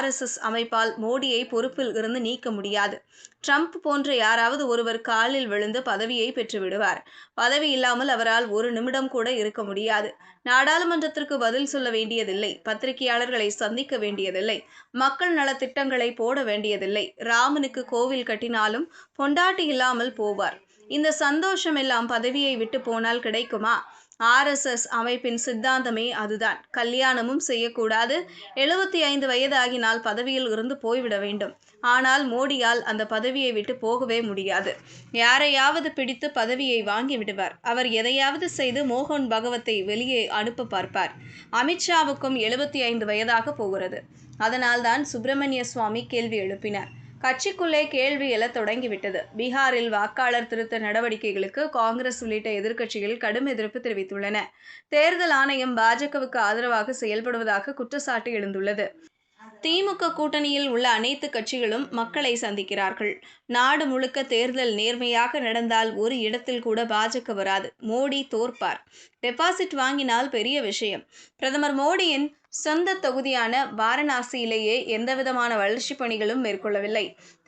RSS அமைப்பால் மோடியை பொறுப்பில் இருந்து நீக்க முடியாது. ட்ரம்ப் போன்ற யாராவது ஒருவர் காலில் விழுந்து பதவியை பெற்றுவிடுவார். பதவி இல்லாமல் அவரால் ஒரு நிமிடம் கூட இருக்க முடியாது. நாடாளுமன்றத்திற்கு பதில் சொல்ல வேண்டியதில்லை. பத்திரிகையாளர்களை சந்திக்க வேண்டியதில்லை. மக்கள் நலத்திட்டங்களை போட வேண்டியதில்லை. ராமனுக்கு கோவில் கட்டினாலும் பொண்டாட்டி இல்லாமல் போவார். இந்த சந்தோஷம் எல்லாம் பதவியை விட்டு போனால் கிடைக்குமா? RSS அமைப்பின் சித்தாந்தமே அதுதான். கல்யாணமும் செய்யக்கூடாது. 75 வயது ஆகினால் பதவியில் இருந்து போய்விட வேண்டும். ஆனால் மோடியால் அந்த பதவியை விட்டு போகவே முடியாது. யாரையாவது பிடித்து பதவியை வாங்கி விடுவார். அவர் எதையாவது செய்து மோகன் பகவத்தை வெளியே அனுப்ப பார்ப்பார். அமித்ஷாவுக்கும் 75 வயதாக போகிறது. அதனால்தான் சுப்பிரமணிய சுவாமி கேள்வி எழுப்பினார். கட்சிக்குள்ளே கேள்வி எழத் தொடங்கிவிட்டது. பீகாரில் வாக்காளர் திருத்த நடவடிக்கைகளுக்கு காங்கிரஸ் உள்ளிட்ட எதிர்க்கட்சிகள் கடும் எதிர்ப்பு தெரிவித்துள்ளன. தேர்தல் ஆணையம் பாஜகவுக்கு ஆதரவாக செயல்படுவதாக குற்றச்சாட்டு எழுந்துள்ளது. திமுக கூட்டணியில் உள்ள அனைத்து கட்சிகளும் மக்களை சந்திக்கிறார்கள். நாடு முழுக்க தேர்தல் நேர்மையாக நடந்தால் ஒரு இடத்தில் கூட பாஜக வராது. மோடி தோற்பார். டெபாசிட் வாங்கினால் பெரிய விஷயம். பிரதமர் மோடியின் சொந்த தொகுதியான வாரணாசியிலேயே எந்தவிதமான வளர்ச்சிப் பணிகளும் மேற்கொள்ளவில்லை.